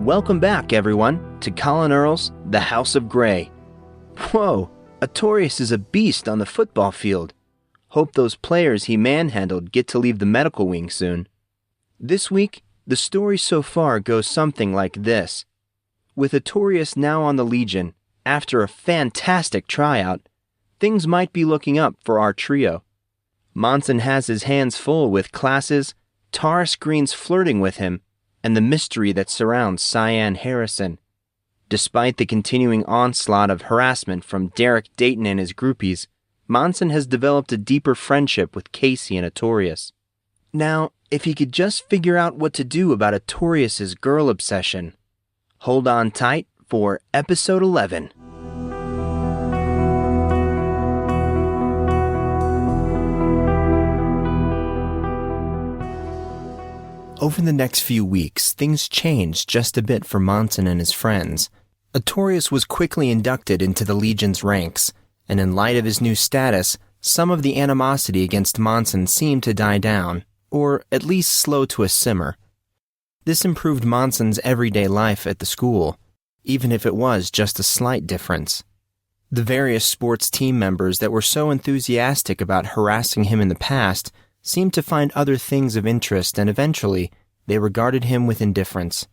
Welcome back, everyone, to Collin Earl's The House of Grey. Whoa, Artorius is a beast on the football field. Hope those players he manhandled get to leave the medical wing soon. This week, the story so far goes something like this. With Artorius now on the Legion, after a fantastic tryout, things might be looking up for our trio. Monson has his hands full with classes, Taurus Green's flirting with him, and the mystery that surrounds Cyan Harrison. Despite the continuing onslaught of harassment from Derek Dayton and his groupies, Monson has developed a deeper friendship with Casey and Artorius. Now, if he could just figure out what to do about Artorius' girl obsession. Hold on tight for Episode 11. Over the next few weeks, things changed just a bit for Monson and his friends. Artorius was quickly inducted into the Legion's ranks, and in light of his new status, some of the animosity against Monson seemed to die down, or at least slow to a simmer. This improved Monson's everyday life at the school, even if it was just a slight difference. The various sports team members that were so enthusiastic about harassing him in the past seemed to find other things of interest, and eventually, they regarded him with indifference.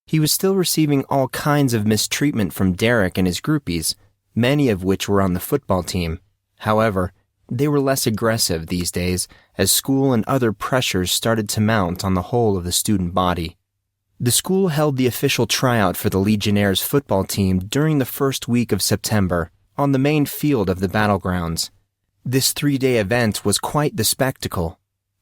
He was still receiving all kinds of mistreatment from Derek and his groupies, many of which were on the football team. However, they were less aggressive these days as school and other pressures started to mount on the whole of the student body. The school held the official tryout for the Legionnaires football team during the first week of September on the main field of the battlegrounds. This 3-day event was quite the spectacle.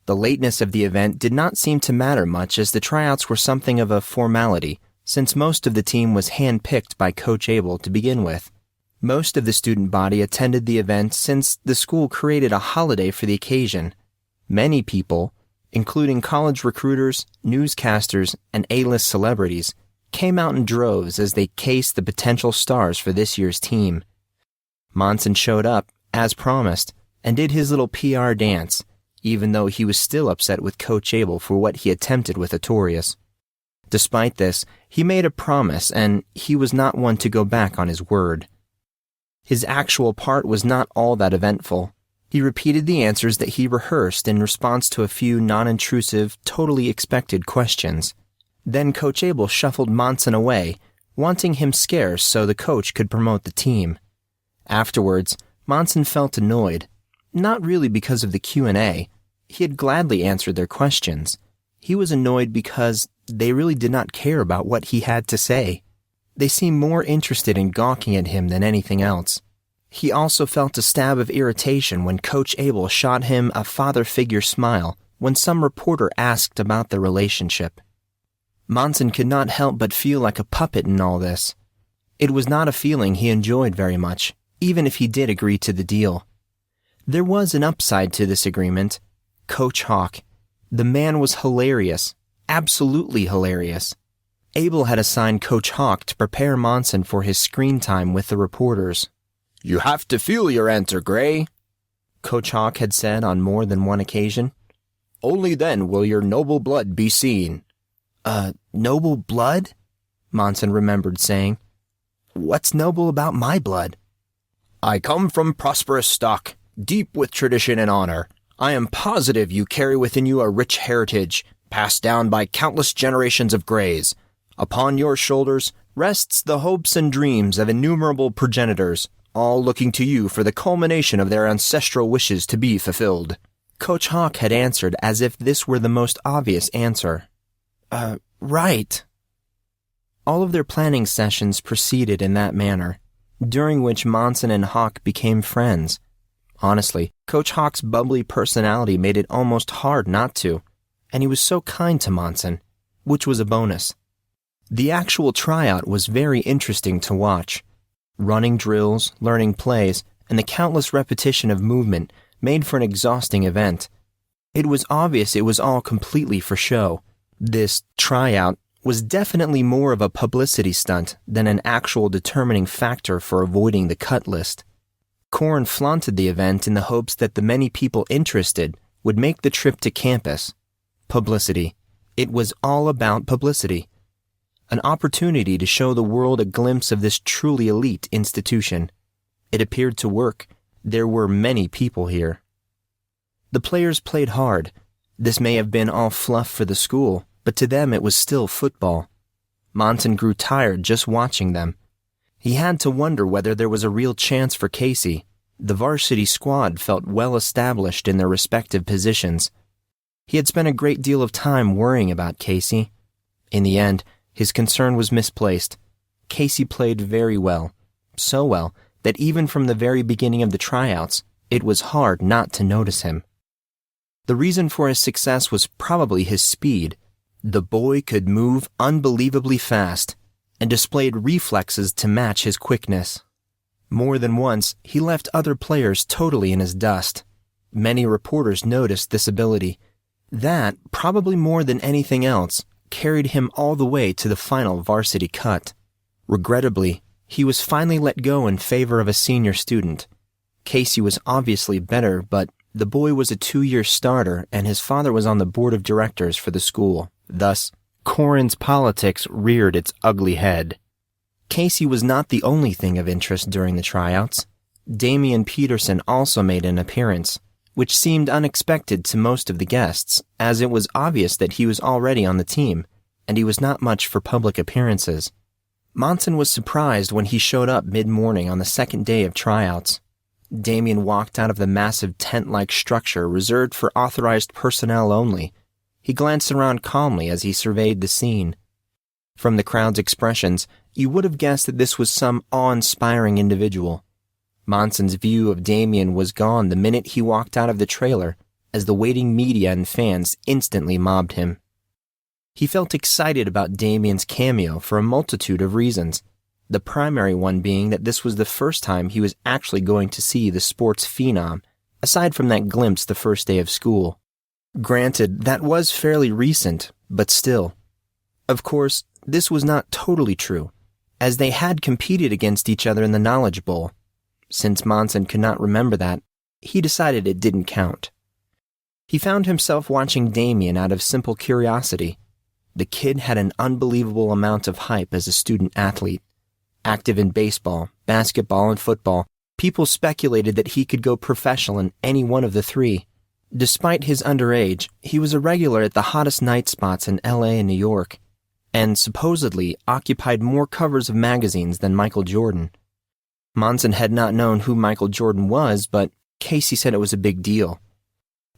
The lateness of the event did not seem to matter much as the tryouts were something of a formality, since most of the team was hand-picked by Coach Abel to begin with. Most of the student body attended the event since the school created a holiday for the occasion. Many people, including college recruiters, newscasters, and A-list celebrities, came out in droves as they cased the potential stars for this year's team. Monson showed up, as promised, and did his little PR dance, even though he was still upset with Coach Abel for what he attempted with Artorius. Despite this, he made a promise, and he was not one to go back on his word. His actual part was not all that eventful. He repeated the answers that he rehearsed in response to a few non-intrusive, totally expected questions. Then Coach Abel shuffled Monson away, wanting him scarce so the coach could promote the team. Afterwards, Monson felt annoyed, not really because of the Q&A. He had gladly answered their questions. He was annoyed because they really did not care about what he had to say. They seemed more interested in gawking at him than anything else. He also felt a stab of irritation when Coach Abel shot him a father-figure smile when some reporter asked about their relationship. Monson could not help but feel like a puppet in all this. It was not a feeling he enjoyed very much, even if he did agree to the deal. There was an upside to this agreement. Coach Hawk. The man was hilarious, absolutely hilarious. Abel had assigned Coach Hawk to prepare Monson for his screen time with the reporters. "You have to feel your answer, Grey," Coach Hawk had said on more than one occasion. "Only then will your noble blood be seen." Noble blood? Monson remembered saying. "What's noble about my blood?" "I come from prosperous stock, deep with tradition and honor. I am positive you carry within you a rich heritage, passed down by countless generations of Greys. Upon your shoulders rests the hopes and dreams of innumerable progenitors, all looking to you for the culmination of their ancestral wishes to be fulfilled." Coach Hawk had answered as if this were the most obvious answer. Right. All of their planning sessions proceeded in that manner, during which Monson and Hawk became friends. Honestly, Coach Hawk's bubbly personality made it almost hard not to, and he was so kind to Monson, which was a bonus. The actual tryout was very interesting to watch. Running drills, learning plays, and the countless repetition of movement made for an exhausting event. It was obvious it was all completely for show. This tryout was definitely more of a publicity stunt than an actual determining factor for avoiding the cut list. Corn flaunted the event in the hopes that the many people interested would make the trip to campus. Publicity. It was all about publicity. an opportunity to show the world a glimpse of this truly elite institution. It appeared to work. There were many people here. The players played hard. This may have been all fluff for the school, but to them it was still football. Monson grew tired just watching them. He had to wonder whether there was a real chance for Casey. The varsity squad felt well established in their respective positions. He had spent a great deal of time worrying about Casey. In the end, his concern was misplaced. Casey played very well, so well that even from the very beginning of the tryouts, it was hard not to notice him. The reason for his success was probably his speed. The boy could move unbelievably fast and displayed reflexes to match his quickness. More than once, he left other players totally in his dust. Many reporters noticed this ability. That, probably more than anything else, carried him all the way to the final varsity cut. Regrettably, he was finally let go in favor of a senior student. Casey was obviously better, but the boy was a 2-year starter and his father was on the board of directors for the school. Thus, Corin's politics reared its ugly head. Casey was not the only thing of interest during the tryouts. Damian Peterson also made an appearance, which seemed unexpected to most of the guests, as it was obvious that he was already on the team, and he was not much for public appearances. Monson was surprised when he showed up mid-morning on the second day of tryouts. Damian walked out of the massive tent-like structure reserved for authorized personnel only. He glanced around calmly as he surveyed the scene. From the crowd's expressions, you would have guessed that this was some awe-inspiring individual. Monson's view of Damian was gone the minute he walked out of the trailer, as the waiting media and fans instantly mobbed him. He felt excited about Damian's cameo for a multitude of reasons, the primary one being that this was the first time he was actually going to see the sports phenom, aside from that glimpse the first day of school. Granted, that was fairly recent, but still. Of course, this was not totally true, as they had competed against each other in the Knowledge Bowl. Since Monson could not remember that, he decided it didn't count. He found himself watching Damian out of simple curiosity. The kid had an unbelievable amount of hype as a student athlete. Active in baseball, basketball, and football, people speculated that he could go professional in any one of the three. Despite his underage, he was a regular at the hottest night spots in LA and New York, and supposedly occupied more covers of magazines than Michael Jordan. Monson had not known who Michael Jordan was, but Casey said it was a big deal.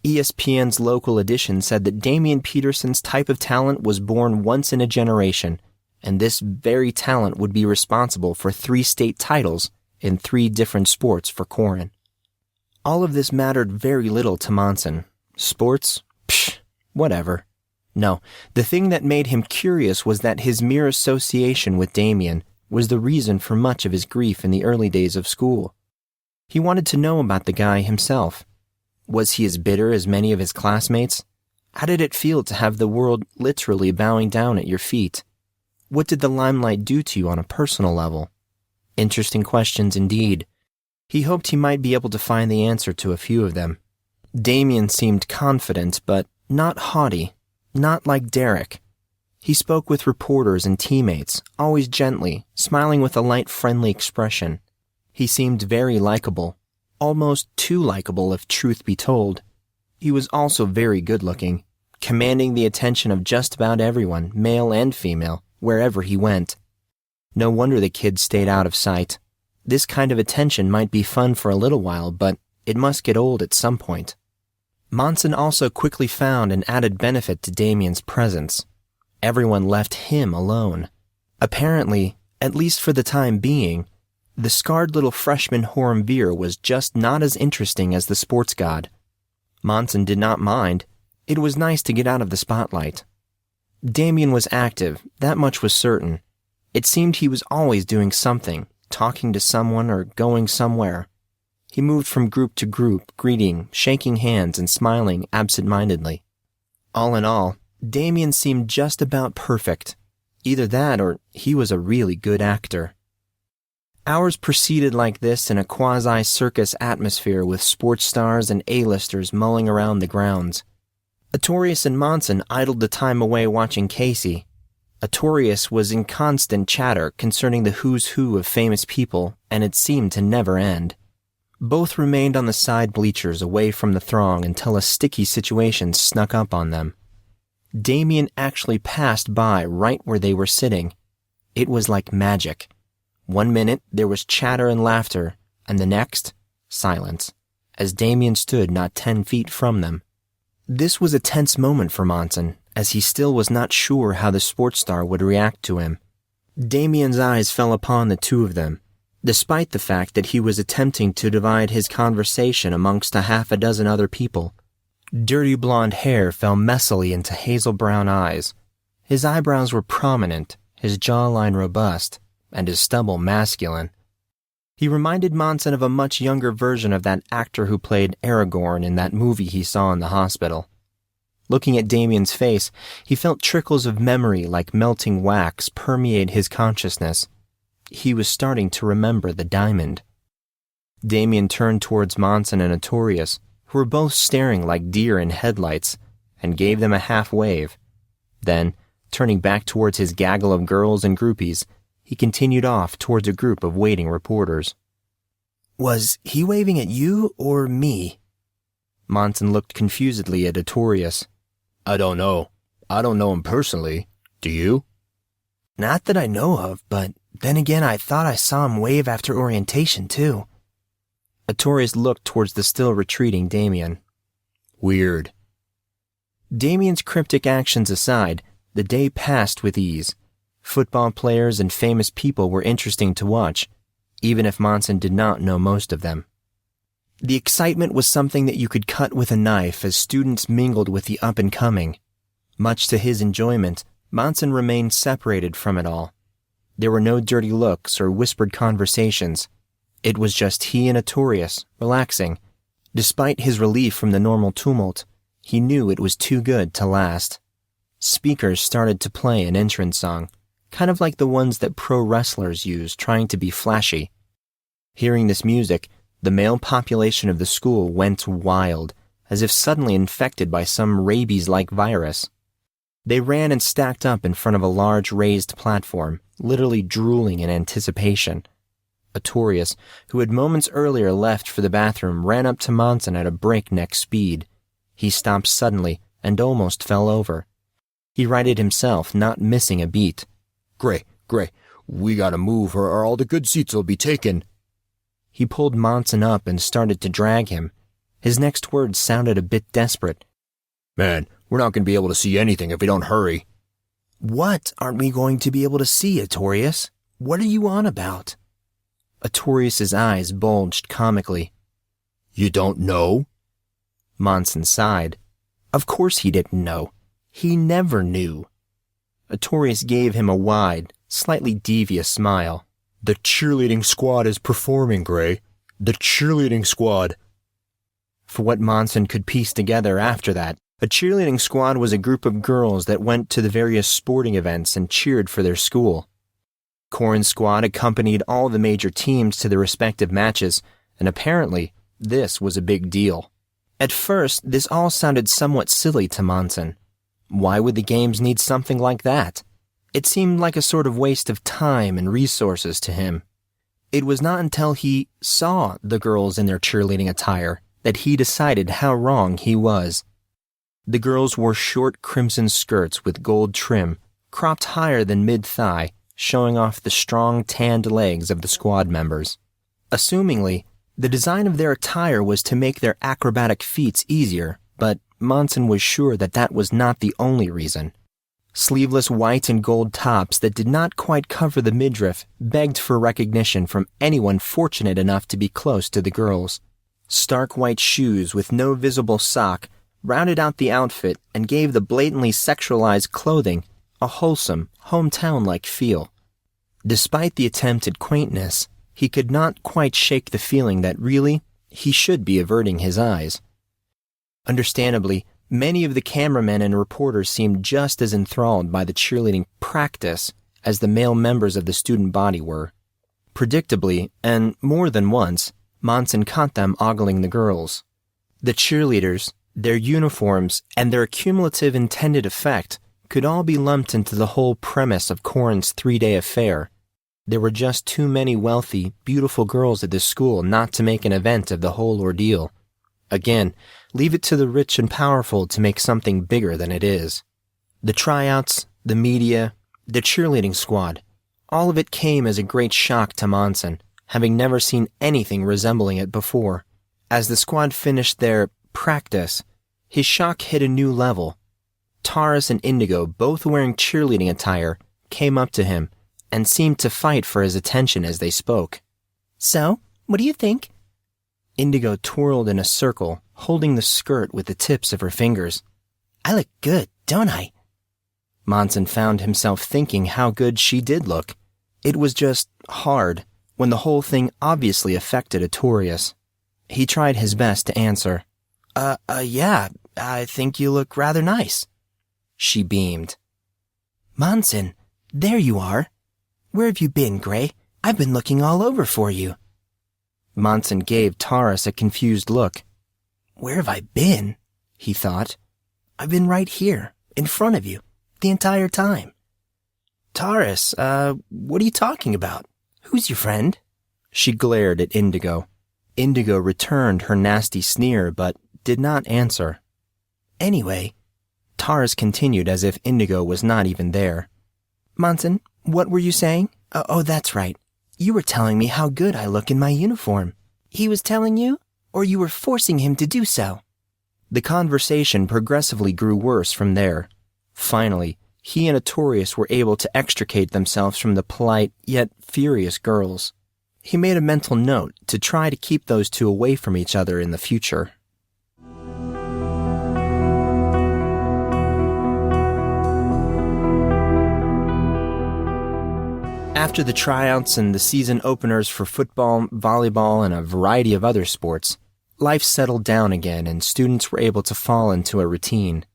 ESPN's local edition said that Damian Peterson's type of talent was born once in a generation, and this very talent would be responsible for 3 state titles in 3 different sports for Collin. All of this mattered very little to Monson. Sports? Psh, whatever. No, the thing that made him curious was that his mere association with Damian was the reason for much of his grief in the early days of school. He wanted to know about the guy himself. Was he as bitter as many of his classmates? How did it feel to have the world literally bowing down at your feet? What did the limelight do to you on a personal level? Interesting questions indeed. He hoped he might be able to find the answer to a few of them. Damian seemed confident, but not haughty, not like Derek. He spoke with reporters and teammates, always gently, smiling with a light, friendly expression. He seemed very likable, almost too likable if truth be told. He was also very good-looking, commanding the attention of just about everyone, male and female, wherever he went. No wonder the kid stayed out of sight. This kind of attention might be fun for a little while, but it must get old at some point. Monson also quickly found an added benefit to Damian's presence. Everyone left him alone. Apparently, at least for the time being, the scarred little freshman Horumvir was just not as interesting as the sports god. Monson did not mind. It was nice to get out of the spotlight. Damian was active, that much was certain. It seemed he was always doing something, talking to someone or going somewhere. He moved from group to group, greeting, shaking hands, and smiling absent-mindedly. All in all, Damian seemed just about perfect. Either that or he was a really good actor. Hours proceeded like this in a quasi-circus atmosphere with sports stars and A-listers mulling around the grounds. Artorius and Monson idled the time away watching Casey. Artorius was in constant chatter concerning the who's who of famous people, and it seemed to never end. Both remained on the side bleachers away from the throng until a sticky situation snuck up on them. Damien actually passed by right where they were sitting. It was like magic. 1 minute there was chatter and laughter, and the next, silence, as Damien stood not 10 feet from them. This was a tense moment for Monson, as he still was not sure how the sports star would react to him. Damien's eyes fell upon the two of them, despite the fact that he was attempting to divide his conversation amongst a half a dozen other people. Dirty blonde hair fell messily into hazel-brown eyes. His eyebrows were prominent, his jawline robust, and his stubble masculine. He reminded Monson of a much younger version of that actor who played Aragorn in that movie he saw in the hospital. Looking at Damien's face, he felt trickles of memory like melting wax permeate his consciousness. He was starting to remember the diamond. Damien turned towards Monson and Artorius, who were both staring like deer in headlights, and gave them a half wave. Then, turning back towards his gaggle of girls and groupies, he continued off towards a group of waiting reporters. "Was he waving at you or me?" Monson looked confusedly at Artorius. "I don't know. I don't know him personally. Do you?" "Not that I know of, but then again I thought I saw him wave after orientation, too." Artorius looked towards the still retreating Damien. "Weird." Damien's cryptic actions aside, the day passed with ease. Football players and famous people were interesting to watch, even if Monson did not know most of them. The excitement was something that you could cut with a knife as students mingled with the up-and-coming. Much to his enjoyment, Monson remained separated from it all. There were no dirty looks or whispered conversations. It was just he and Artorius, relaxing. Despite his relief from the normal tumult, he knew it was too good to last. Speakers started to play an entrance song, kind of like the ones that pro wrestlers use trying to be flashy. Hearing this music, the male population of the school went wild, as if suddenly infected by some rabies-like virus. They ran and stacked up in front of a large raised platform, literally drooling in anticipation. Artorius, who had moments earlier left for the bathroom, ran up to Monson at a breakneck speed. He stopped suddenly and almost fell over. He righted himself, not missing a beat. Grey, we gotta move or all the good seats will be taken." He pulled Monson up and started to drag him. His next words sounded a bit desperate. "Man, we're not gonna be able to see anything if we don't hurry." "What aren't we going to be able to see, Artorius? What are you on about?" Artorius' eyes bulged comically. "You don't know?" Monson sighed. Of course he didn't know. He never knew. Artorius gave him a wide, slightly devious smile. "The cheerleading squad is performing, Grey. The cheerleading squad." For what Monson could piece together after that, a cheerleading squad was a group of girls that went to the various sporting events and cheered for their school. Corrin's squad accompanied all the major teams to their respective matches, and apparently, this was a big deal. At first, this all sounded somewhat silly to Monson. Why would the games need something like that? It seemed like a sort of waste of time and resources to him. It was not until he saw the girls in their cheerleading attire that he decided how wrong he was. The girls wore short crimson skirts with gold trim, cropped higher than mid-thigh, showing off the strong tanned legs of the squad members. Assumingly, the design of their attire was to make their acrobatic feats easier, but Monson was sure that that was not the only reason. Sleeveless white and gold tops that did not quite cover the midriff begged for recognition from anyone fortunate enough to be close to the girls. Stark white shoes with no visible sock rounded out the outfit and gave the blatantly sexualized clothing a wholesome, hometown-like feel. Despite the attempted quaintness, he could not quite shake the feeling that really, he should be averting his eyes. Understandably, many of the cameramen and reporters seemed just as enthralled by the cheerleading practice as the male members of the student body were. Predictably, and more than once, Monson caught them ogling the girls. The cheerleaders, their uniforms, and their cumulative intended effect could all be lumped into the whole premise of Corin's 3-day affair. There were just too many wealthy, beautiful girls at this school not to make an event of the whole ordeal. Again, leave it to the rich and powerful to make something bigger than it is. The tryouts, the media, the cheerleading squad, all of it came as a great shock to Monson, having never seen anything resembling it before. As the squad finished their practice, his shock hit a new level. Taurus and Indigo, both wearing cheerleading attire, came up to him and seemed to fight for his attention as they spoke. "So, what do you think?" Indigo twirled in a circle, holding the skirt with the tips of her fingers. "I look good, don't I?" Monson found himself thinking how good she did look. It was just hard, when the whole thing obviously affected Artorius. He tried his best to answer. Yeah, I think you look rather nice." She beamed. "Monson, there you are. Where have you been, Grey? I've been looking all over for you." Monson gave Taurus a confused look. "Where have I been?" he thought. "I've been right here, in front of you, the entire time." "Taurus, what are you talking about? Who's your friend?" She glared at Indigo. Indigo returned her nasty sneer, but did not answer. "Anyway," Taurus continued as if Indigo was not even there. "Monson, what were you saying? Oh, that's right. You were telling me how good I look in my uniform. He was telling you, or you were forcing him to do so?" The conversation progressively grew worse from there. Finally, he and Artorius were able to extricate themselves from the polite yet furious girls. He made a mental note to try to keep those two away from each other in the future. After the tryouts and the season openers for football, volleyball, and a variety of other sports, life settled down again and students were able to fall into a routine.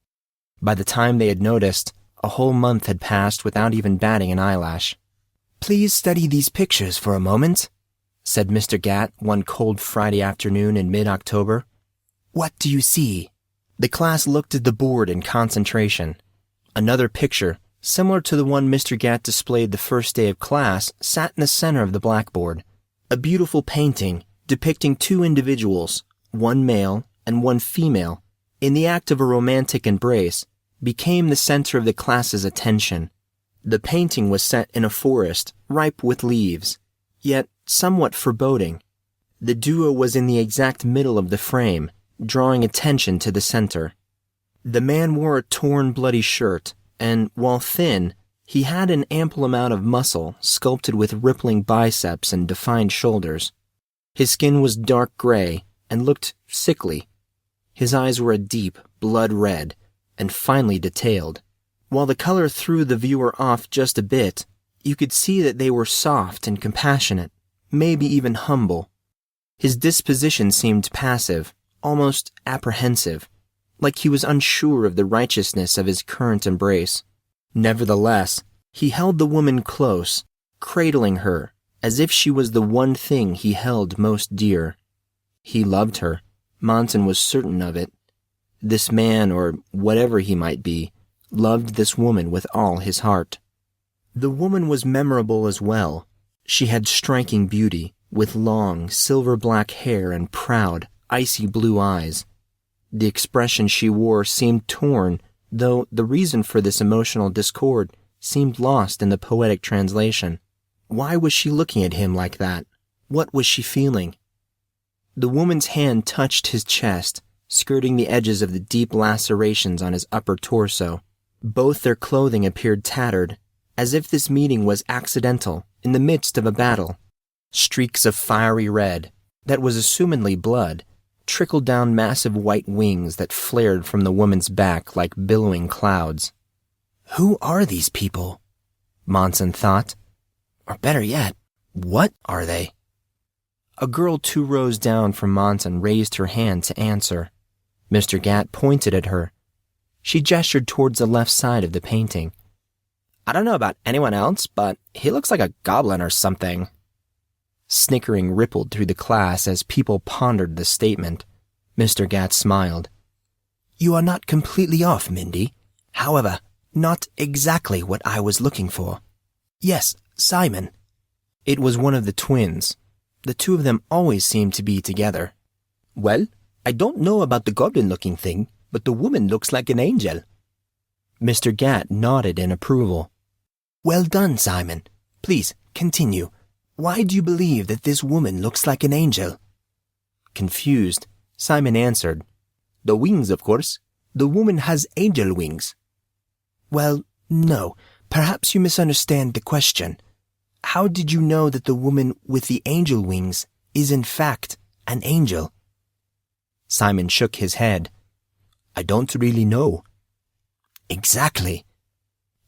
By the time they had noticed, a whole month had passed without even batting an eyelash. "Please study these pictures for a moment," said Mr. Gatt one cold Friday afternoon in mid-October. "What do you see?" The class looked at the board in concentration. Another picture, similar to the one Mr. Gatt displayed the first day of class, sat in the center of the blackboard. A beautiful painting depicting two individuals, one male and one female, in the act of a romantic embrace, became the center of the class's attention. The painting was set in a forest, ripe with leaves, yet somewhat foreboding. The duo was in the exact middle of the frame, drawing attention to the center. The man wore a torn, bloody shirt, and while thin, he had an ample amount of muscle sculpted with rippling biceps and defined shoulders. His skin was dark gray and looked sickly. His eyes were a deep, blood red, and finely detailed. While the color threw the viewer off just a bit, you could see that they were soft and compassionate, maybe even humble. His disposition seemed passive, almost apprehensive, like he was unsure of the righteousness of his current embrace. Nevertheless, he held the woman close, cradling her as if she was the one thing he held most dear. He loved her. Monson was certain of it. This man, or whatever he might be, loved this woman with all his heart. The woman was memorable as well. She had striking beauty, with long, silver-black hair and proud, icy blue eyes. The expression she wore seemed torn, though the reason for this emotional discord seemed lost in the poetic translation. Why was she looking at him like that? What was she feeling? The woman's hand touched his chest, skirting the edges of the deep lacerations on his upper torso. Both their clothing appeared tattered, as if this meeting was accidental, in the midst of a battle. Streaks of fiery red, that was assumedly blood, trickled down massive white wings that flared from the woman's back like billowing clouds. "Who are these people?" Monson thought. Or better yet, what are they? A girl 2 rows down from Monson raised her hand to answer. Mr. Gatt pointed at her. She gestured towards the left side of the painting. "I don't know about anyone else, but he looks like a goblin or something." Snickering rippled through the class as people pondered the statement. Mr. Gatt smiled. "You are not completely off, Mindy. However, Not exactly what I was looking for. Yes, Simon. It was one of the twins. The two of them always seemed to be together. Well, I don't know about the goblin-looking thing, but the woman looks like an angel. Mr. Gatt nodded in approval. Well done, Simon. Please, continue. Why do you believe that this woman looks like an angel? Confused, Simon answered. The wings, of course. The woman has angel wings. Well, no. Perhaps you misunderstand the question. How did you know that the woman with the angel wings is in fact an angel? Simon shook his head. I don't really know. Exactly.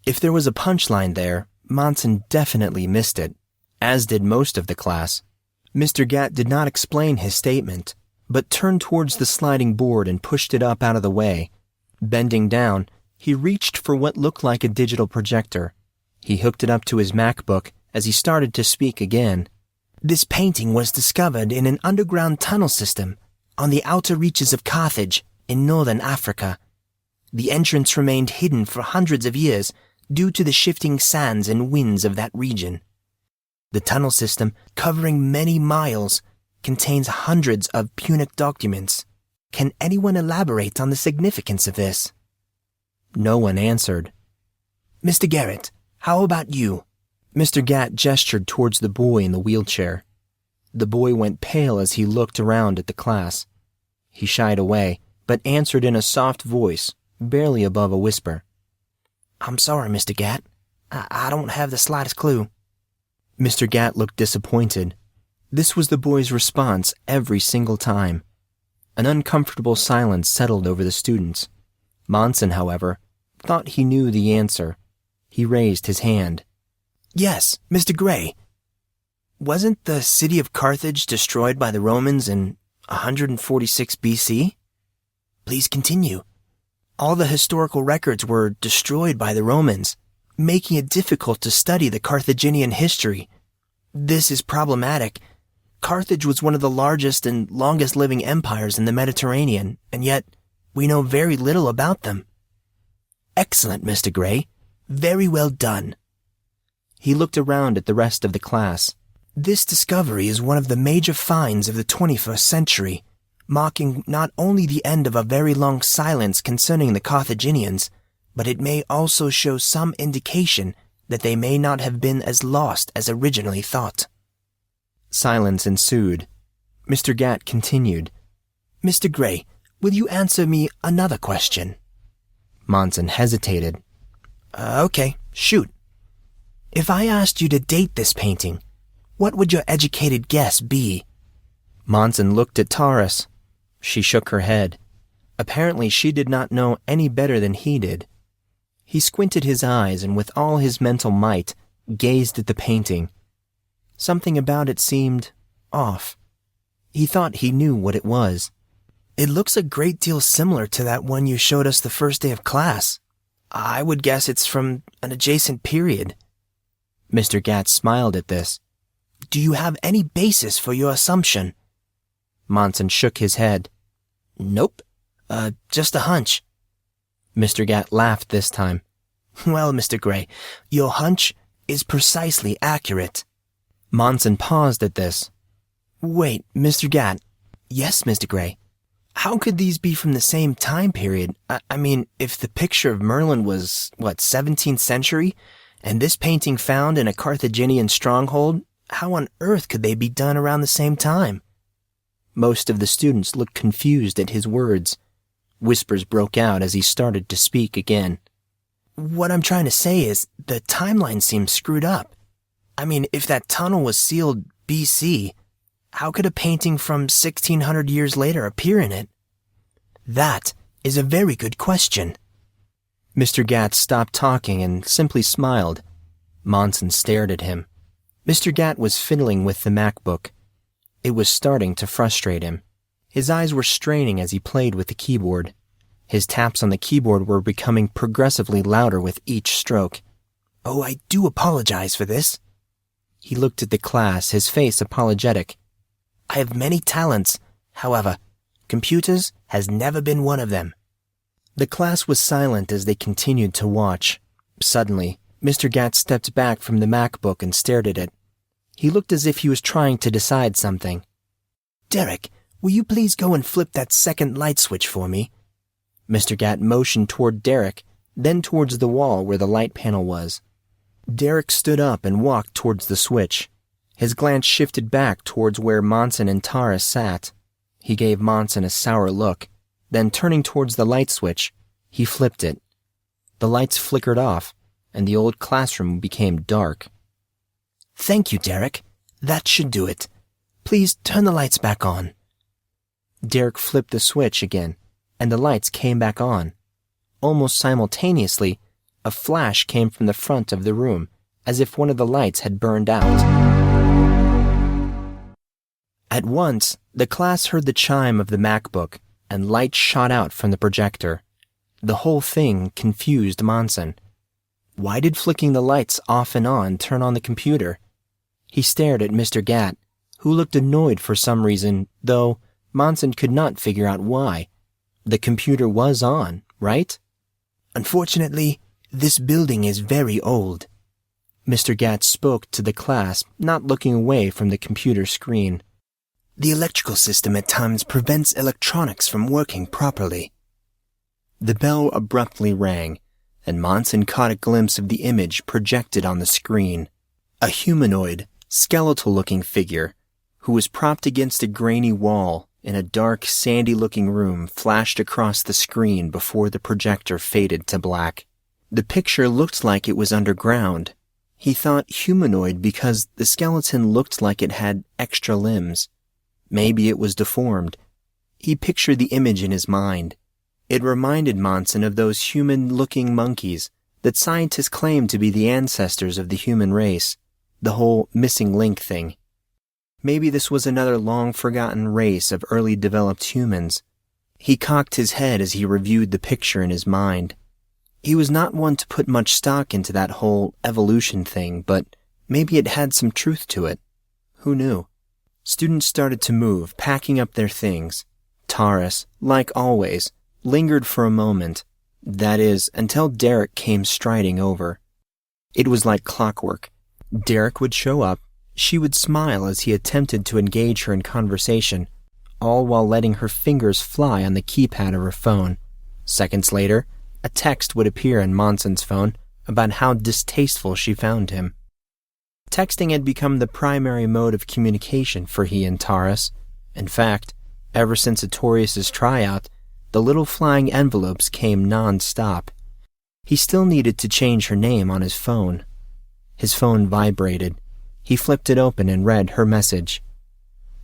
If there was a punchline there, Monson definitely missed it, as did most of the class. Mr. Gatt did not explain his statement, but turned towards the sliding board and pushed it up out of the way. Bending down, he reached for what looked like a digital projector. He hooked it up to his MacBook as he started to speak again. This painting was discovered in an underground tunnel system on the outer reaches of Carthage in northern Africa. The entrance remained hidden for hundreds of years due to the shifting sands and winds of that region. The tunnel system, covering many miles, contains hundreds of Punic documents. Can anyone elaborate on the significance of this? No one answered. Mr. Garrett, how about you? Mr. Gatt gestured towards the boy in the wheelchair. The boy went pale as he looked around at the class. He shied away, but answered in a soft voice, barely above a whisper. I'm sorry, Mr. Gatt. I don't have the slightest clue. Mr. Gatt looked disappointed. This was the boy's response every single time. An uncomfortable silence settled over the students. Monson, however, thought he knew the answer. He raised his hand. Yes, Mr. Grey. Wasn't the city of Carthage destroyed by the Romans in 146 BC? Please continue. All the historical records were destroyed by the Romans, making it difficult to study the Carthaginian history. This is problematic. Carthage was one of the largest and longest-living empires in the Mediterranean, and yet we know very little about them. Excellent, Mr. Grey. Very well done. He looked around at the rest of the class. This discovery is one of the major finds of the 21st century, marking not only the end of a very long silence concerning the Carthaginians, but it may also show some indication that they may not have been as lost as originally thought. Silence ensued. Mr. Gatt continued. Mr. Grey, will you answer me another question? Monson hesitated. Okay, shoot. If I asked you to date this painting, what would your educated guess be? Monson looked at Taurus. She shook her head. Apparently she did not know any better than he did. He squinted his eyes and with all his mental might gazed at the painting. Something about it seemed off. He thought he knew what it was. It looks a great deal similar to that one you showed us the first day of class. I would guess it's from an adjacent period. Mr. Gatt smiled at this. Do you have any basis for your assumption? Monson shook his head. Nope. Just a hunch. Mr. Gatt laughed this time. Well, Mr. Grey, your hunch is precisely accurate. Monson paused at this. Wait, Mr. Gatt. Yes, Mr. Grey. How could these be from the same time period? I mean, if the picture of Merlin was, 17th century, and this painting found in a Carthaginian stronghold, how on earth could they be done around the same time? Most of the students looked confused at his words. Whispers broke out as he started to speak again. What I'm trying to say is, the timeline seems screwed up. I mean, if that tunnel was sealed BC, how could a painting from 1600 years later appear in it? That is a very good question. Mr. Gatt stopped talking and simply smiled. Monson stared at him. Mr. Gatt was fiddling with the MacBook. It was starting to frustrate him. His eyes were straining as he played with the keyboard. His taps on the keyboard were becoming progressively louder with each stroke. Oh, I do apologize for this. He looked at the class, his face apologetic. I have many talents. However, computers has never been one of them. The class was silent as they continued to watch. Suddenly, Mr. Gatt stepped back from the MacBook and stared at it. He looked as if he was trying to decide something. "Derek, will you please go and flip that second light switch for me?" Mr. Gatt motioned toward Derek, then towards the wall where the light panel was. Derek stood up and walked towards the switch. His glance shifted back towards where Monson and Tara sat. He gave Monson a sour look. Then, turning towards the light switch, he flipped it. The lights flickered off, and the old classroom became dark. "Thank you, Derek. That should do it. Please turn the lights back on." Derek flipped the switch again, and the lights came back on. Almost simultaneously, a flash came from the front of the room, as if one of the lights had burned out. At once, the class heard the chime of the MacBook, and light shot out from the projector. The whole thing confused Monson. Why did flicking the lights off and on turn on the computer? He stared at Mr. Gatt, who looked annoyed for some reason, though Monson could not figure out why. The computer was on, right? "Unfortunately, this building is very old." Mr. Gatt spoke to the class, not looking away from the computer screen. "The electrical system at times prevents electronics from working properly." The bell abruptly rang, and Monson caught a glimpse of the image projected on the screen. A humanoid, skeletal-looking figure, who was propped against a grainy wall in a dark, sandy-looking room, flashed across the screen before the projector faded to black. The picture looked like it was underground. He thought humanoid because the skeleton looked like it had extra limbs. Maybe it was deformed. He pictured the image in his mind. It reminded Monson of those human-looking monkeys that scientists claim to be the ancestors of the human race, the whole missing link thing. Maybe this was another long-forgotten race of early developed humans. He cocked his head as he reviewed the picture in his mind. He was not one to put much stock into that whole evolution thing, but maybe it had some truth to it. Who knew? Students started to move, packing up their things. Taurus, like always, lingered for a moment. That is, until Derek came striding over. It was like clockwork. Derek would show up. She would smile as he attempted to engage her in conversation, all while letting her fingers fly on the keypad of her phone. Seconds later, a text would appear on Monson's phone about how distasteful she found him. Texting had become the primary mode of communication for he and Taurus. In fact, ever since Artorius' tryout, the little flying envelopes came non-stop. He still needed to change her name on his phone. His phone vibrated. He flipped it open and read her message.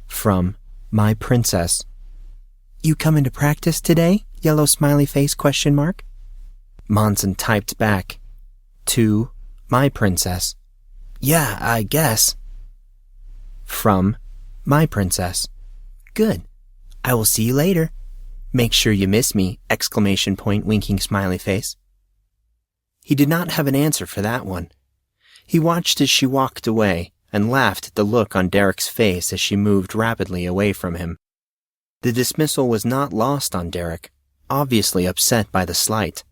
From my princess. "You coming to practice today? Yellow smiley face ? Monson typed back. To my princess. "Yeah, I guess." From my princess. "Good. I will see you later. Make sure you miss me! ! Winking smiley face. He did not have an answer for that one. He watched as she walked away and laughed at the look on Derek's face as she moved rapidly away from him. The dismissal was not lost on Derek, obviously upset by the slight.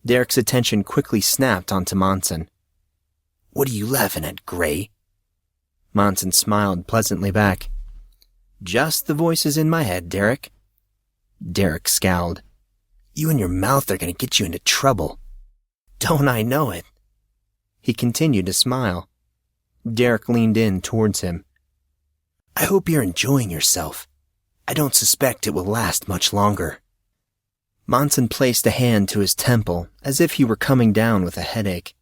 Derek's attention quickly snapped onto Monson. "What are you laughing at, Grey?" Monson smiled pleasantly back. "Just the voices in my head, Derek." Derek scowled. "You and your mouth are going to get you into trouble." "Don't I know it?" He continued to smile. Derek leaned in towards him. "I hope you're enjoying yourself. I don't suspect it will last much longer." Monson placed a hand to his temple as if he were coming down with a headache.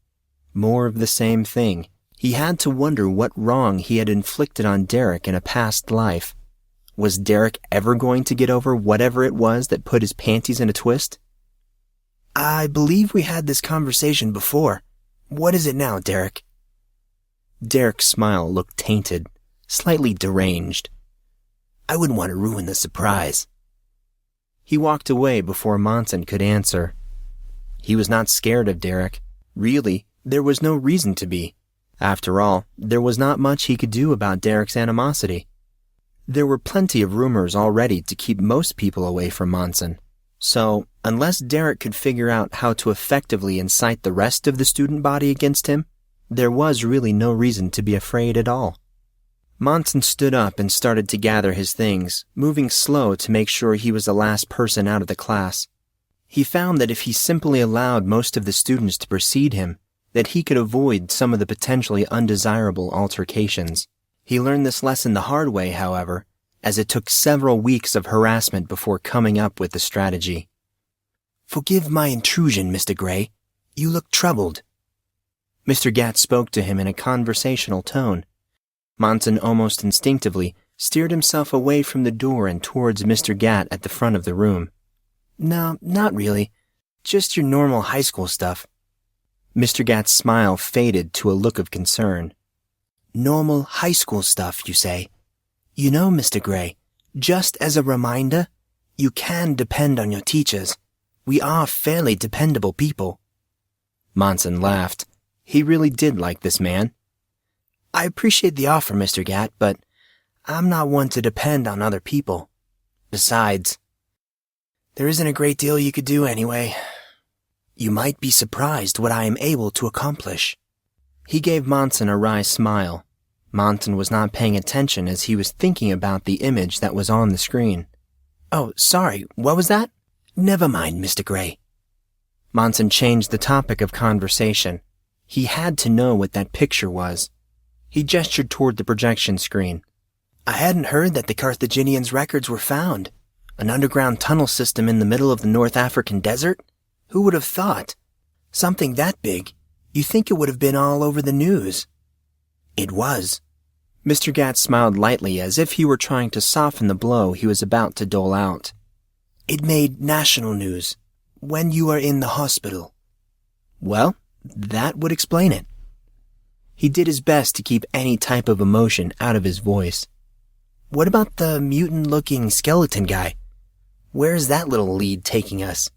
More of the same thing. He had to wonder what wrong he had inflicted on Derek in a past life. Was Derek ever going to get over whatever it was that put his panties in a twist? "I believe we had this conversation before. What is it now, Derek?" Derek's smile looked tainted, slightly deranged. "I wouldn't want to ruin the surprise." He walked away before Monson could answer. He was not scared of Derek. Really, there was no reason to be. After all, there was not much he could do about Derek's animosity. There were plenty of rumors already to keep most people away from Monson. So, unless Derek could figure out how to effectively incite the rest of the student body against him, there was really no reason to be afraid at all. Monson stood up and started to gather his things, moving slow to make sure he was the last person out of the class. He found that if he simply allowed most of the students to precede him, that he could avoid some of the potentially undesirable altercations. He learned this lesson the hard way, however, as it took several weeks of harassment before coming up with the strategy. "Forgive my intrusion, Mr. Grey. You look troubled." Mr. Gatt spoke to him in a conversational tone. Monson almost instinctively steered himself away from the door and towards Mr. Gatt at the front of the room. "No, not really. Just your normal high school stuff." Mr. Gatt's smile faded to a look of concern. "Normal high school stuff, you say? You know, Mr. Grey, just as a reminder, you can depend on your teachers. We are fairly dependable people." Monson laughed. He really did like this man. "I appreciate the offer, Mr. Gatt, but I'm not one to depend on other people. Besides, there isn't a great deal you could do anyway. You might be surprised what I am able to accomplish." He gave Monson a wry smile. Monson was not paying attention as he was thinking about the image that was on the screen. "Oh, sorry, what was that?" "Never mind, Mr. Grey." Monson changed the topic of conversation. He had to know what that picture was. He gestured toward the projection screen. "I hadn't heard that the Carthaginians' records were found. An underground tunnel system in the middle of the North African desert? Who would have thought? Something that big. You think it would have been all over the news." "It was." Mr. Gatt smiled lightly as if he were trying to soften the blow he was about to dole out. "It made national news. When you were in the hospital." "Well, that would explain it." He did his best to keep any type of emotion out of his voice. "What about the mutant-looking skeleton guy? Where's that little lead taking us?"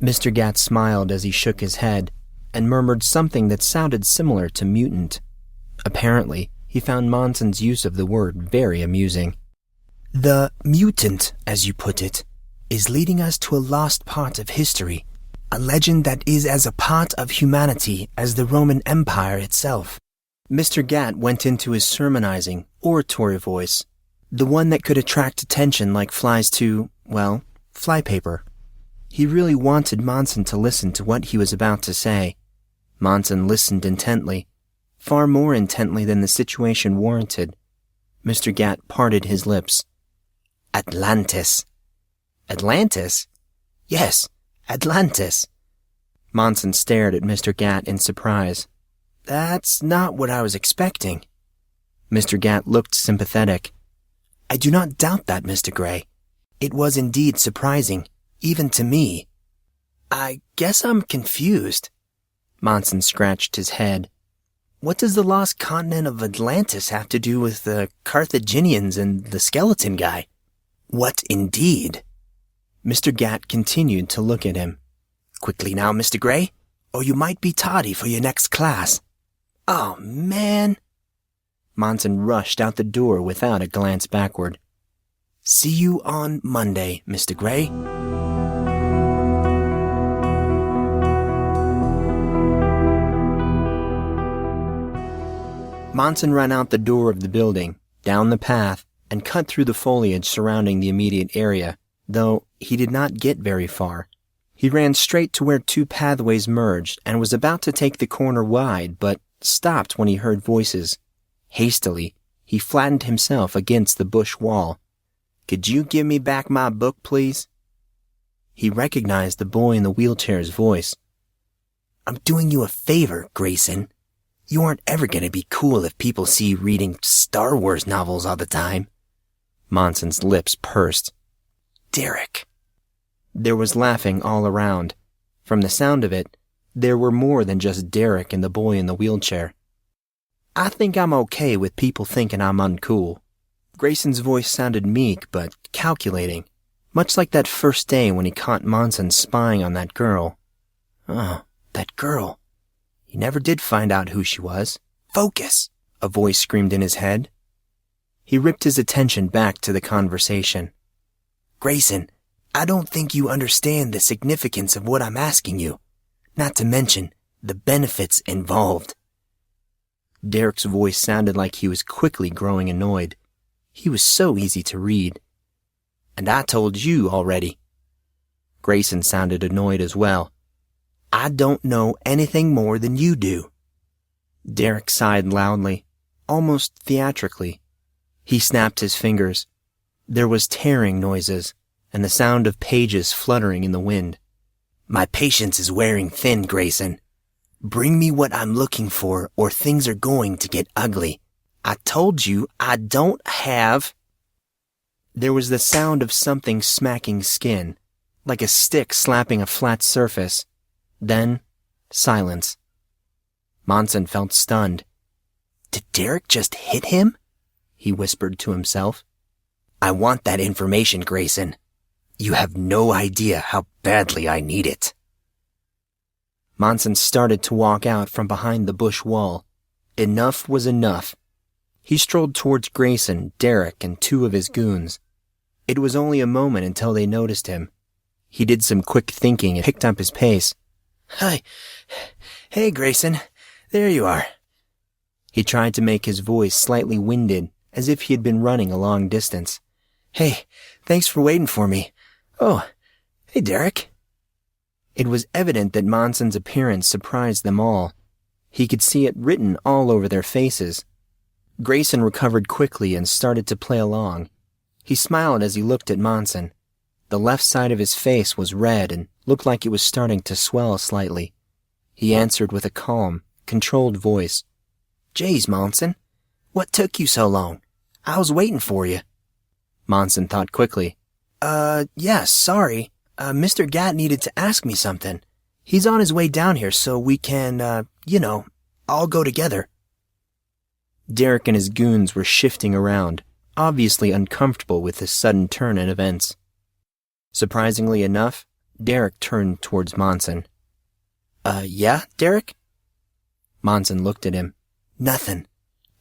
Mr. Gatt smiled as he shook his head and murmured something that sounded similar to mutant. Apparently, he found Monson's use of the word very amusing. "The mutant, as you put it, is leading us to a lost part of history, a legend that is as a part of humanity as the Roman Empire itself." Mr. Gatt went into his sermonizing, oratory voice, the one that could attract attention like flies to, well, flypaper. He really wanted Monson to listen to what he was about to say. Monson listened intently, far more intently than the situation warranted. Mr. Gatt parted his lips. "Atlantis." "Atlantis?" "Yes, Atlantis." Monson stared at Mr. Gatt in surprise. "That's not what I was expecting." Mr. Gatt looked sympathetic. "I do not doubt that, Mr. Grey. It was indeed surprising, even to me. I guess I'm confused." Monson scratched his head. "What does the lost continent of Atlantis have to do with the Carthaginians and the skeleton guy?" "What indeed?" Mr. Gatt continued to look at him. "Quickly now, Mr. Grey, or you might be tardy for your next class." "Oh, man." Monson rushed out the door without a glance backward. "See you on Monday, Mr. Grey." Monson ran out the door of the building, down the path, and cut through the foliage surrounding the immediate area, though he did not get very far. He ran straight to where two pathways merged and was about to take the corner wide, but stopped when he heard voices. Hastily, he flattened himself against the bush wall. "Could you give me back my book, please?" He recognized the boy in the wheelchair's voice. "I'm doing you a favor, Grayson. You aren't ever going to be cool if people see you reading Star Wars novels all the time." Monson's lips pursed. "Derek." There was laughing all around. From the sound of it, there were more than just Derek and the boy in the wheelchair. "I think I'm okay with people thinking I'm uncool." Grayson's voice sounded meek but calculating, much like that first day when he caught Monson spying on that girl. Oh, that girl. He never did find out who she was. "Focus," a voice screamed in his head. He ripped his attention back to the conversation. "Grayson, I don't think you understand the significance of what I'm asking you, not to mention the benefits involved. Derek's voice sounded like he was quickly growing annoyed. He was so easy to read. And I told you already. Grayson sounded annoyed as well. I don't know anything more than you do. Derek sighed loudly, almost theatrically. He snapped his fingers. There was tearing noises, and the sound of pages fluttering in the wind. My patience is wearing thin, Grayson. Bring me what I'm looking for, or things are going to get ugly. I told you I don't have... There was the sound of something smacking skin, like a stick slapping a flat surface. Then, silence. Monson felt stunned. Did Derek just hit him? He whispered to himself. I want that information, Grayson. You have no idea how badly I need it. Monson started to walk out from behind the bush wall. Enough was enough. He strolled towards Grayson, Derek, and two of his goons. It was only a moment until they noticed him. He did some quick thinking and picked up his pace. Hi. Hey, Grayson. There you are. He tried to make his voice slightly winded, as if he had been running a long distance. Hey, thanks for waiting for me. Oh, hey, Derek. It was evident that Monson's appearance surprised them all. He could see it written all over their faces. Grayson recovered quickly and started to play along. He smiled as he looked at Monson. The left side of his face was red and looked like it was starting to swell slightly. He answered with a calm, controlled voice. Jeez, Monson, what took you so long? I was waiting for you. Monson thought quickly. Yeah, sorry. Mr. Gatt needed to ask me something. He's on his way down here so we can, all go together. Derek and his goons were shifting around, obviously uncomfortable with this sudden turn in events. Surprisingly enough, Derek turned towards Monson. Yeah, Derek? Monson looked at him. Nothing.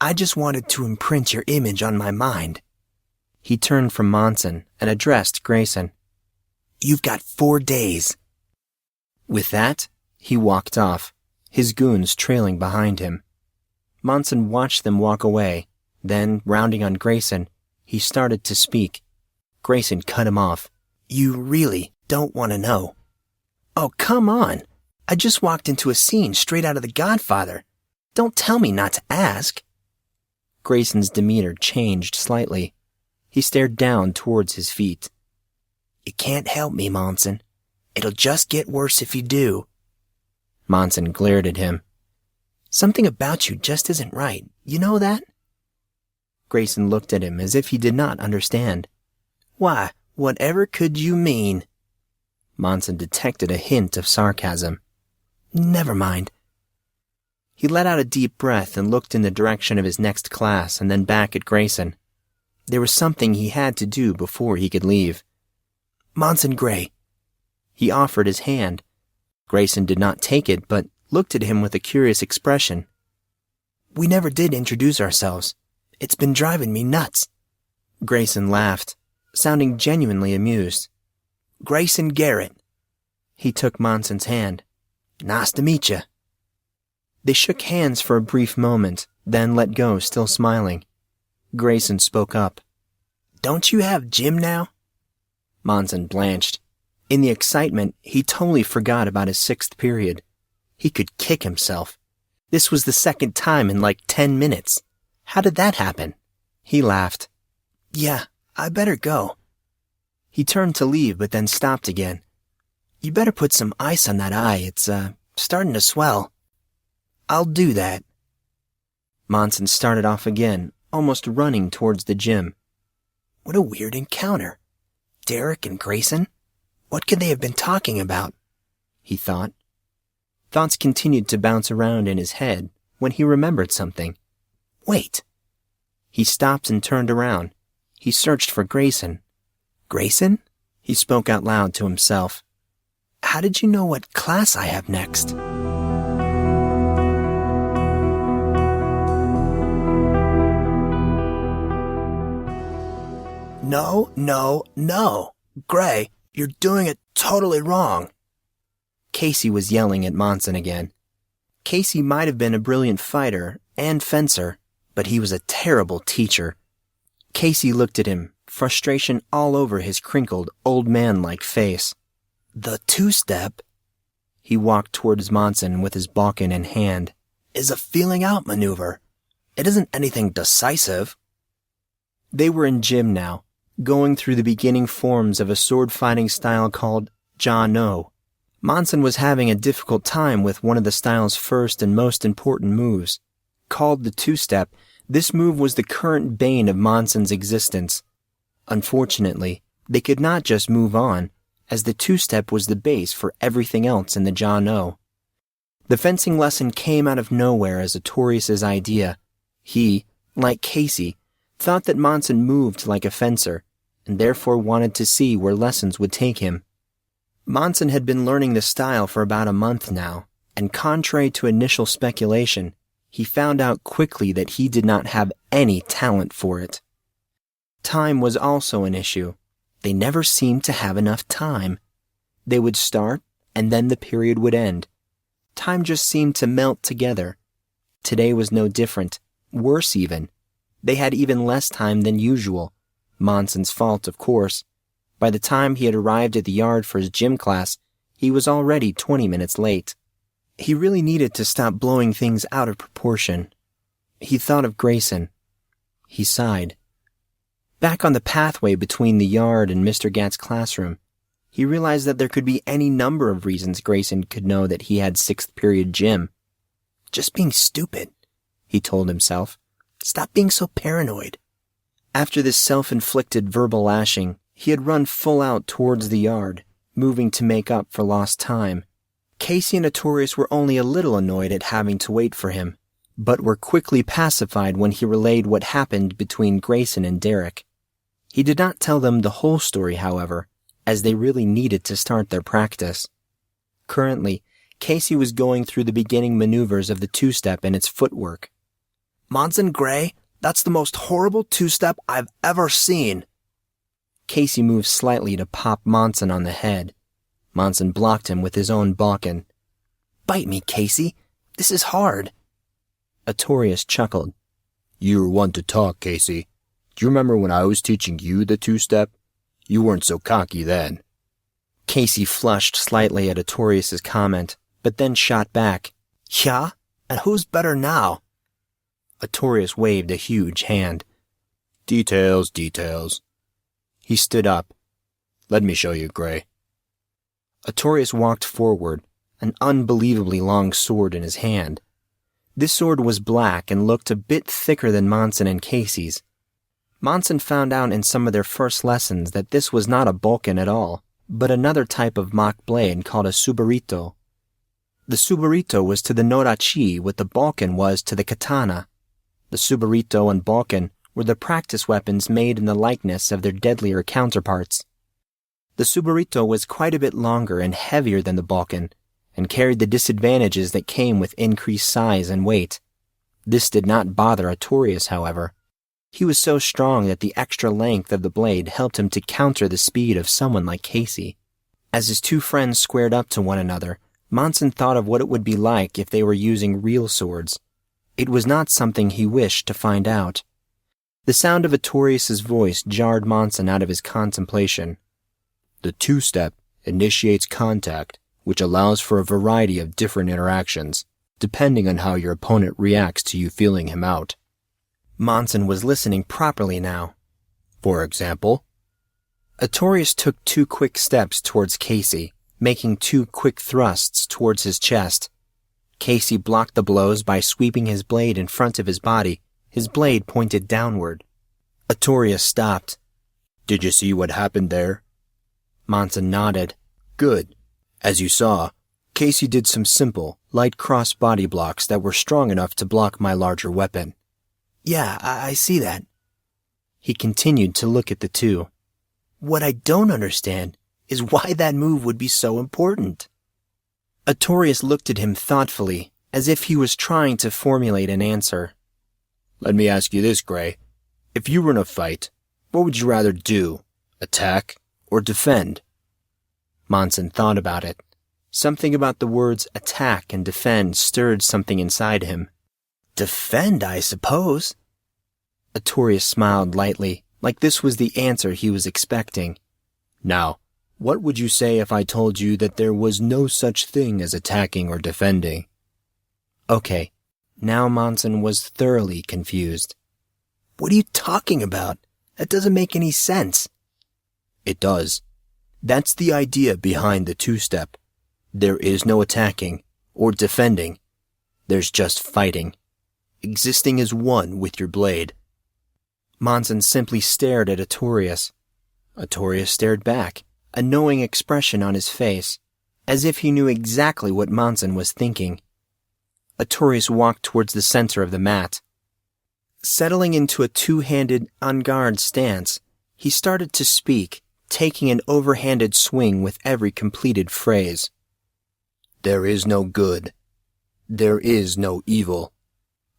I just wanted to imprint your image on my mind. He turned from Monson and addressed Grayson. You've got 4 days. With that, he walked off, his goons trailing behind him. Monson watched them walk away, then, rounding on Grayson, he started to speak. Grayson cut him off. You really don't want to know. Oh, come on. I just walked into a scene straight out of The Godfather. Don't tell me not to ask. Grayson's demeanor changed slightly. He stared down towards his feet. You can't help me, Monson. It'll just get worse if you do. Monson glared at him. Something about you just isn't right. You know that? Grayson looked at him as if he did not understand. Why, whatever could you mean? Monson detected a hint of sarcasm. Never mind. He let out a deep breath and looked in the direction of his next class and then back at Grayson. There was something he had to do before he could leave. Monson Grey. He offered his hand. Grayson did not take it, but looked at him with a curious expression. We never did introduce ourselves. It's been driving me nuts. Grayson laughed, sounding genuinely amused. Grayson Garrett. He took Monson's hand. Nice to meet you. They shook hands for a brief moment, then let go, still smiling. Grayson spoke up. Don't you have gym now? Monson blanched. In the excitement, he totally forgot about his 6th period. He could kick himself. This was the 2nd time in like 10 minutes. How did that happen? He laughed. Yeah, I better go. He turned to leave, but then stopped again. You better put some ice on that eye. It's, starting to swell. I'll do that. Monson started off again, almost running towards the gym. What a weird encounter. Derek and Grayson? What could they have been talking about? He thought. Thoughts continued to bounce around in his head when he remembered something. Wait. He stopped and turned around. He searched for Grayson. Grayson? He spoke out loud to himself. How did you know what class I have next? No. Gray, You're doing it totally wrong. Casey was yelling at Monson again. Casey might have been a brilliant fighter and fencer, but he was a terrible teacher. Casey looked at him, frustration all over his crinkled, old man-like face. The two-step, he walked towards Monson with his balkin in hand, is a feeling-out maneuver. It isn't anything decisive. They were in gym now, going through the beginning forms of a sword-fighting style called Ja-No. Monson was having a difficult time with one of the style's first and most important moves. Called the two-step, this move was the current bane of Monson's existence. Unfortunately, they could not just move on, as the two-step was the base for everything else in the Ja-No. The fencing lesson came out of nowhere as Artorius' idea. He, like Casey, thought that Monson moved like a fencer, and therefore wanted to see where lessons would take him. Monson had been learning the style for about a month now, and contrary to initial speculation, he found out quickly that he did not have any talent for it. Time was also an issue. They never seemed to have enough time. They would start, and then the period would end. Time just seemed to melt together. Today was no different, worse even. They had even less time than usual. Monson's fault, of course. By the time he had arrived at the yard for his gym class, he was already 20 minutes late. He really needed to stop blowing things out of proportion. He thought of Grayson. He sighed. Back on the pathway between the yard and Mr. Gatt's classroom, he realized that there could be any number of reasons Grayson could know that he had 6th period gym. Just being stupid, he told himself. Stop being so paranoid. After this self-inflicted verbal lashing, he had run full out towards the yard, moving to make up for lost time. Casey and Artorius were only a little annoyed at having to wait for him, but were quickly pacified when he relayed what happened between Grayson and Derek. He did not tell them the whole story, however, as they really needed to start their practice. Currently, Casey was going through the beginning maneuvers of the two-step and its footwork. Monson Grey, that's the most horrible two-step I've ever seen. Casey moved slightly to pop Monson on the head. Monson blocked him with his own balkin. Bite me, Casey. This is hard. Artorius chuckled. You were one to talk, Casey. Do you remember when I was teaching you the two-step? You weren't so cocky then. Casey flushed slightly at Artorius' comment, but then shot back. Yeah? And who's better now? Artorius waved a huge hand. Details, details. He stood up. Let me show you, Grey. Artorius walked forward, an unbelievably long sword in his hand. This sword was black and looked a bit thicker than Monson and Casey's. Monson found out in some of their first lessons that this was not a balkin at all, but another type of mock blade called a subarito. The subarito was to the norachi what the balkin was to the katana. The subarito and balkin were the practice weapons made in the likeness of their deadlier counterparts. The subarito was quite a bit longer and heavier than the balkin, and carried the disadvantages that came with increased size and weight. This did not bother Artorius, however. He was so strong that the extra length of the blade helped him to counter the speed of someone like Casey. As his two friends squared up to one another, Monson thought of what it would be like if they were using real swords. It was not something he wished to find out. The sound of Artorius' voice jarred Monson out of his contemplation. The two-step initiates contact, which allows for a variety of different interactions, depending on how your opponent reacts to you feeling him out. Monson was listening properly now. For example, Artorius took 2 quick steps towards Casey, making 2 quick thrusts towards his chest. Casey blocked the blows by sweeping his blade in front of his body, his blade pointed downward. Artorius stopped. Did you see what happened there? Monson nodded. Good. As you saw, Casey did some simple, light cross-body blocks that were strong enough to block my larger weapon. Yeah, I see that. He continued to look at the two. What I don't understand is why that move would be so important. Artorius looked at him thoughtfully, as if he was trying to formulate an answer. Let me ask you this, Grey. If you were in a fight, what would you rather do? Attack or defend? Monson thought about it. Something about the words attack and defend stirred something inside him. Defend, I suppose. Artorius smiled lightly, like this was the answer he was expecting. Now, what would you say if I told you that there was no such thing as attacking or defending? Okay, now Monson was thoroughly confused. What are you talking about? That doesn't make any sense. It does. That's the idea behind the two-step. There is no attacking or defending. There's just fighting. Existing as one with your blade. Monson simply stared at Artorius. Artorius stared back, a knowing expression on his face, as if he knew exactly what Monson was thinking. Artorius walked towards the center of the mat. Settling into a two-handed, en-garde stance, he started to speak, taking an overhanded swing with every completed phrase. There is no good. There is no evil.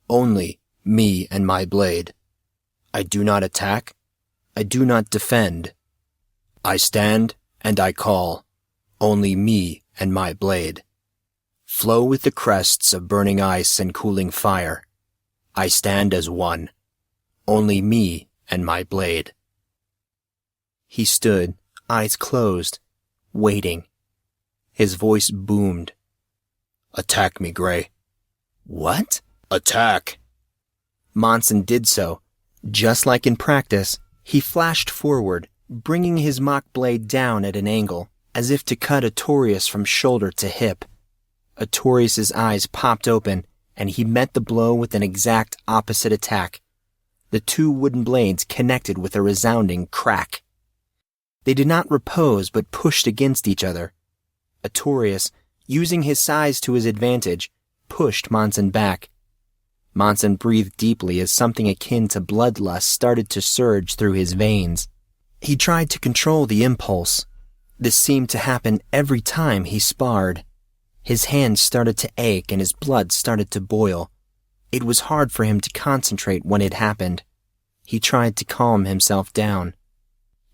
Only me and my blade. I do not attack. I do not defend. I stand and I call. Only me and my blade. Flow with the crests of burning ice and cooling fire. I stand as one. Only me and my blade. He stood, eyes closed, waiting. His voice boomed. Attack me, Grey. What? Attack! Monson did so. Just like in practice, he flashed forward, bringing his mock blade down at an angle, as if to cut Artorius from shoulder to hip. Artorius' eyes popped open, and he met the blow with an exact opposite attack. The two wooden blades connected with a resounding crack. They did not repose, but pushed against each other. Artorius, using his size to his advantage, pushed Monson back. Monson breathed deeply as something akin to bloodlust started to surge through his veins. He tried to control the impulse. This seemed to happen every time he sparred. His hands started to ache and his blood started to boil. It was hard for him to concentrate when it happened. He tried to calm himself down.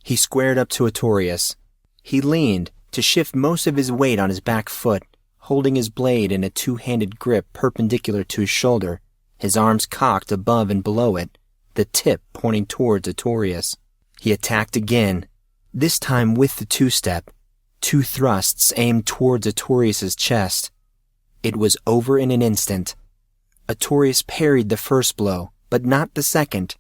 He squared up to Artorius. He leaned to shift most of his weight on his back foot, holding his blade in a two-handed grip perpendicular to his shoulder, his arms cocked above and below it, the tip pointing towards Artorius. He attacked again, this time with the two-step. Two thrusts aimed towards Artorius' chest. It was over in an instant. Artorius parried the first blow, but not the second.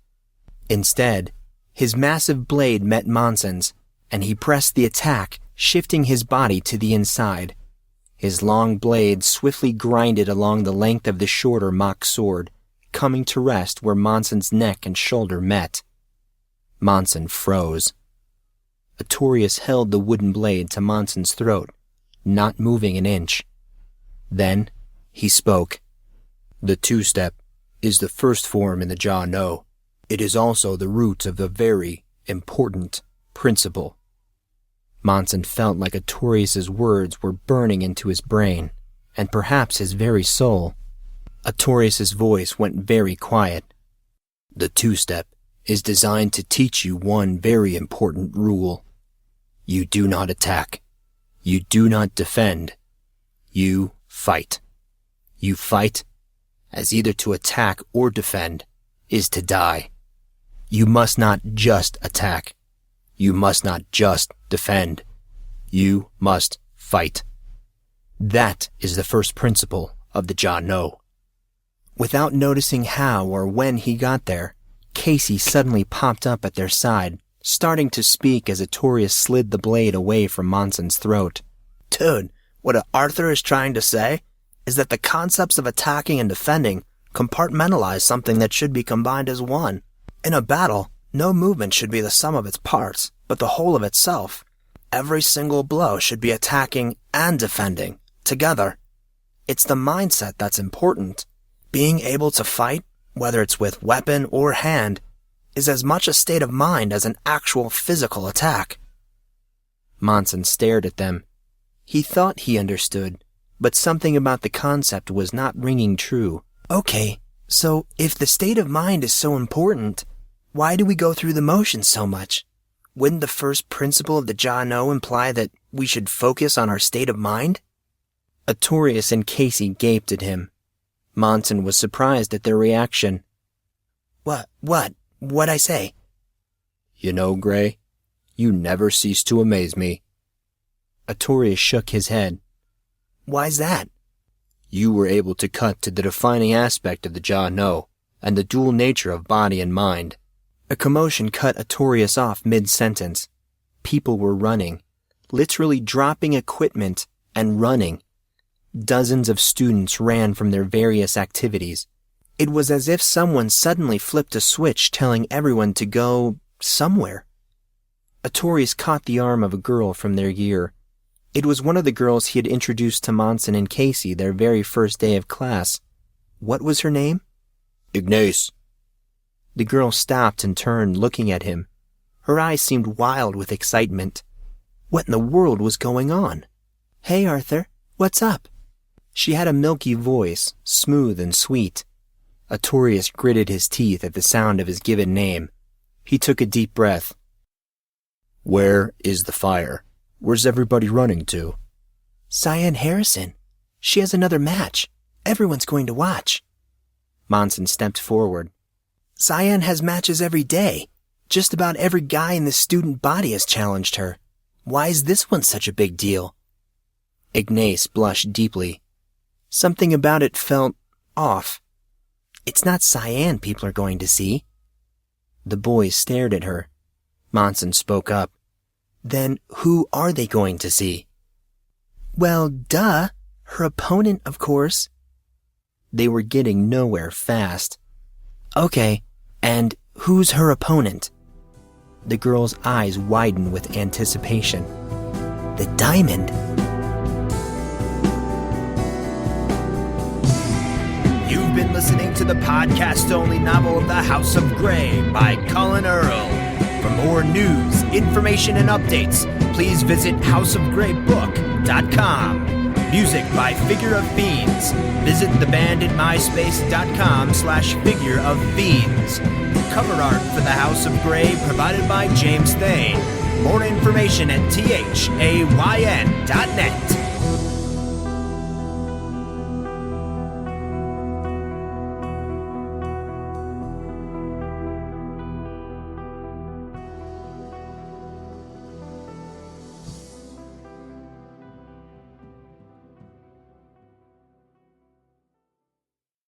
Instead, his massive blade met Monson's, and he pressed the attack, shifting his body to the inside. His long blade swiftly grinded along the length of the shorter mock sword, coming to rest where Monson's neck and shoulder met. Monson froze. Artorius held the wooden blade to Monson's throat, not moving an inch. Then he spoke. The two-step is the first form in the Jah No. It is also the root of a very important principle. Monson felt like Artorius' words were burning into his brain, and perhaps his very soul. Artorius' voice went very quiet. The two-step is designed to teach you one very important rule. You do not attack. You do not defend. You fight. You fight, as either to attack or defend, is to die. You must not just attack. You must not just defend. You must fight. That is the first principle of the Jah No. Without noticing how or when he got there, Casey suddenly popped up at their side, starting to speak as Artorius slid the blade away from Monson's throat. Dude, what Arthur is trying to say is that the concepts of attacking and defending compartmentalize something that should be combined as one. In a battle, no movement should be the sum of its parts, but the whole of itself. Every single blow should be attacking and defending, together. It's the mindset that's important. Being able to fight, whether it's with weapon or hand, is as much a state of mind as an actual physical attack. Monson stared at them. He thought he understood, but something about the concept was not ringing true. Okay, so if the state of mind is so important, why do we go through the motions so much? Wouldn't the first principle of the Jah No imply that we should focus on our state of mind? Artorius and Casey gaped at him. Monson was surprised at their reaction. What'd I say? You know, Grey, you never cease to amaze me. Artorius shook his head. Why's that? You were able to cut to the defining aspect of the Jah-No, and the dual nature of body and mind. A commotion cut Artorius off mid-sentence. People were running, literally dropping equipment and running. Dozens of students ran from their various activities. It was as if someone suddenly flipped a switch telling everyone to go somewhere. Artorius caught the arm of a girl from their year. It was one of the girls he had introduced to Monson and Casey their very first day of class. What was her name? Ignace. The girl stopped and turned, looking at him. Her eyes seemed wild with excitement. What in the world was going on? Hey, Arthur, what's up? She had a milky voice, smooth and sweet. Artorius gritted his teeth at the sound of his given name. He took a deep breath. Where is the fire? Where's everybody running to? Cyan Harrison. She has another match. Everyone's going to watch. Monson stepped forward. Cyan has matches every day. Just about every guy in the student body has challenged her. Why is this one such a big deal? Ignace blushed deeply. Something about it felt off. It's not Cyan people are going to see. The boys stared at her. Monson spoke up. Then who are they going to see? Well, duh. Her opponent, of course. They were getting nowhere fast. Okay, and who's her opponent? The girl's eyes widened with anticipation. The Diamond. You've been listening to the podcast-only novel of The House of Grey by Collin Earl. For more news, information, and updates, please visit houseofgreybook.com. Music by Figure of Fiends. Visit the band at myspace.com/Figure of Fiends. Cover art for The House of Grey provided by James Thane. More information at thayn.net.